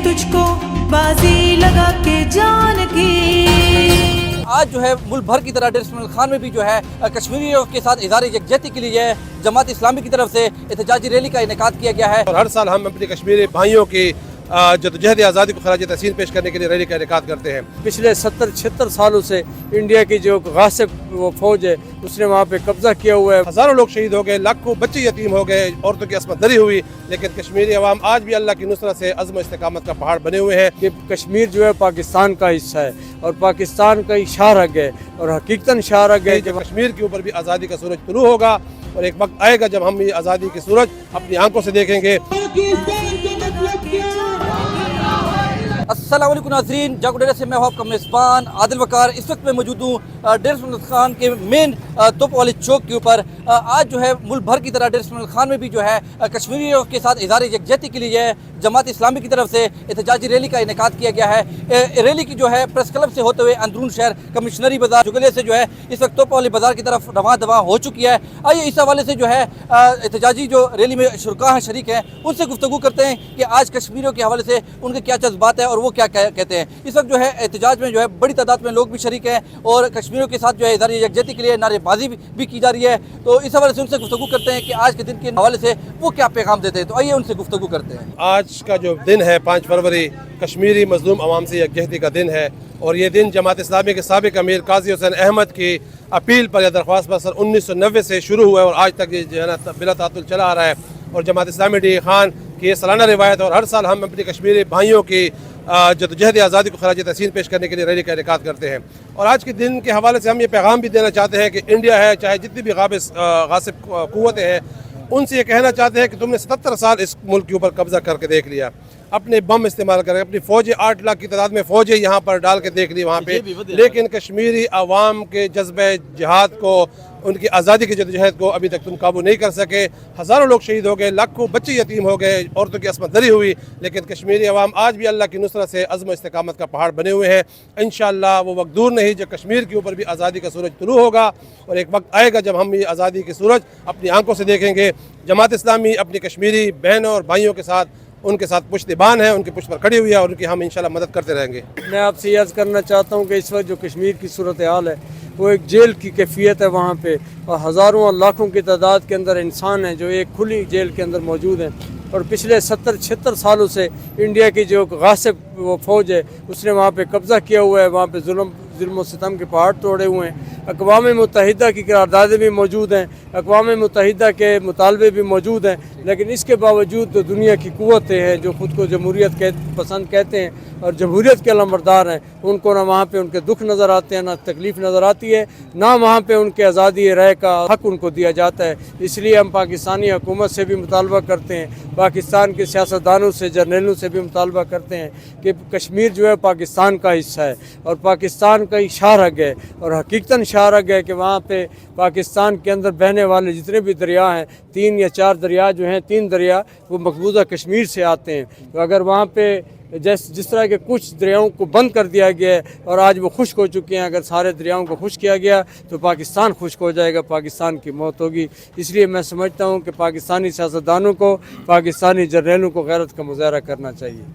तुझको बाजी लगा के जान की। आज जो है मुल्क भर की तरह डेर इस्माइल खान में भी जो है कश्मीरियों के साथ इज़हार यकजहती के लिए जमात इस्लामी की तरफ से एहतजाजी रैली का इनेकाद किया गया है। और हर साल हम अपने कश्मीरी भाइयों की जदोजहद आज़ादी को खराज तहसीन पेश करने के लिए रैली का इनेकाद करते हैं। पिछले 70-76 सालों से इंडिया की जो गासिब वो फौज है उसने वहाँ पे कब्जा किया हुआ है। हज़ारों लोग शहीद हो गए, लाखों बच्चे यतीम हो गए, औरतों की अस्मत दरी हुई, लेकिन कश्मीरी अवाम आज भी अल्लाह की नुसरत से अज़्म इस्तिकामत का पहाड़ बने हुए हैं। कि कश्मीर जो है पाकिस्तान का हिस्सा है और पाकिस्तान का ही शाहरग है और हकीकतन शाहरग है। जब कश्मीर के ऊपर भी आज़ादी का सूरज तुलू होगा और एक वक्त आएगा जब हम ये आज़ादी की सूरज अपनी आंखों से देखेंगे। अस्सलाम वालेकुम नाज़रीन, जागो डेरा से मैं हूं आपका मेज़बान आदिल वकार। इस वक्त मैं मौजूद हूँ डेर इस्माइल खान के मेन तोप वाले चौक के ऊपर। आज जो है मुल्क भर की तरह डेर इस्माइल खान में भी जो है कश्मीरियों के साथ इज़हार यकजहती के लिए जमात इस्लामी की तरफ से एहतजाजी रैली का इनेकाद किया गया है। रैली की जो है प्रेस क्लब से होते हुए अंदरून शहर कमिश्नरी बाजार जुगलिया से जो है इस वक्त तोप वाली बाजार की तरफ रवां दवा हो चुकी है। आइए इस हवाले से जो है एहतजाजी जो रैली में शुरका हैं, शरीक हैं, उनसे गुफ्तगू करते हैं कि आज कश्मीरियों के हवाले से उनके क्या जज्बात है और वो क्या कहते हैं। इस वक्त जो है एहतजाज में जो है बड़ी तादाद में लोग भी शरीक हैं और कश्मीरियों के साथ जो है इज़हार यकजहती के लिए नारेबाजी भी की जा रही है। तो इस हवाले से उनसे गुफ्तगू करते हैं कि आज के दिन के हवाले से वो क्या पैगाम देते हैं। तो आइए उनसे गुफ्तगू करते हैं। आज का जो दिन है 5 फरवरी कश्मीरी मजलूम अवाम से यकजहती का दिन है और ये दिन जमात इस्लामी के साबिक अमीर काजी हुसैन अहमद की अपील पर या दरख्वास्त पर सन 1990 से शुरू हुआ है और आज तक ये जो है ना बिला तातुल चला आ रहा है। और जमात इस्लामी डी खान की ये सालाना रिवायत और हर साल हम अपने कश्मीरी भाइयों की जदोजहद आज़ादी को खराज तहसीन पेश करने के लिए रैली का इनेकाद करते हैं। और आज के दिन के हवाले से हम ये पैगाम भी देना चाहते हैं कि इंडिया है, चाहे जितनी भी गासिब क़ुव्वतें हैं, उनसे ये कहना चाहते हैं कि तुमने 77 साल इस मुल्क के ऊपर कब्जा करके देख लिया, अपने बम इस्तेमाल करके अपनी फ़ौजें 8 लाख की तादाद में फ़ौजें यहाँ पर डाल के देख ली वहाँ पे, लेकिन कश्मीरी अवाम के जज्बे जिहाद को, उनकी आज़ादी की जदोजहद को अभी तक तुम काबू नहीं कर सके। हज़ारों लोग शहीद हो गए, लाखों बच्चे यतीम हो गए, औरतों की अस्मत दरी हुई, लेकिन कश्मीरी अवाम आज भी अल्लाह की नुसरत से अज़्म इस्तिकामत का पहाड़ बने हुए हैं। इंशाअल्लाह वो वक्त दूर नहीं जब कश्मीर के ऊपर भी आज़ादी का सूरज तुलू होगा और एक वक्त आएगा जब हम ये आज़ादी की सूरज अपनी आंखों से देखेंगे। जमात इस्लामी अपनी कश्मीरी बहनों और भाइयों के साथ उनके साथ पुश्तबान है, उनके पुश्त पर खड़ी हुई है और उनकी हम इंशाल्लाह मदद करते रहेंगे। मैं आपसे ये अर्ज़ करना चाहता हूँ कि इस वक्त जो कश्मीर की सूरत हाल है वो एक जेल की कैफियत है वहाँ पे, और हज़ारों और लाखों की तादाद के अंदर इंसान हैं जो एक खुली जेल के अंदर मौजूद हैं। और पिछले 70-76 सालों से इंडिया की जो गासिब वो फौज है उसने वहाँ पे कब्ज़ा किया हुआ है, वहाँ पे जुल्म सितम के पहाड़ तोड़े हुए हैं। अक़वाम मुत्तहिदा की करारदादें भी मौजूद हैं, अक़वाम मुत्तहिदा के मुतालबे भी मौजूद हैं, लेकिन इसके बावजूद तो दुनिया की क़ुव्वतें हैं जो ख़ुद को जमहूरियत पसंद कहते हैं और जमहूरियत के अलमबरदार हैं, उनको ना वहाँ पे उनके दुख नज़र आते हैं, ना तकलीफ़ नज़र आती है, ना वहाँ पे उनके आज़ादी राय का हक़ उनको दिया जाता है। इसलिए हम पाकिस्तानी हुकूमत से भी मुतालबा करते हैं, पाकिस्तान के सियासतदानों से, जर्नलों से भी मुतालबा करते हैं कि कश्मीर जो है पाकिस्तान का हिस्सा है और पाकिस्तान का ही शाहरग है और हकीकतन शाहरग है कि वहाँ पे पाकिस्तान के अंदर बहने वाले जितने भी दरिया हैं, 3 या 4 दरिया जो हैं, 3 दरिया वो मकबूजा कश्मीर से आते हैं। तो अगर वहाँ पे जिस तरह के कुछ दरियाओं को बंद कर दिया गया है और आज वो खुश्क हो चुके हैं, अगर सारे दरियाओं को खुश्क किया गया तो पाकिस्तान खुश्क हो जाएगा, पाकिस्तान की मौत होगी। इसलिए मैं समझता हूँ कि पाकिस्तानी सियासतदानों को, पाकिस्तानी जर्नलों को गैरत का मुजाहरा करना चाहिए।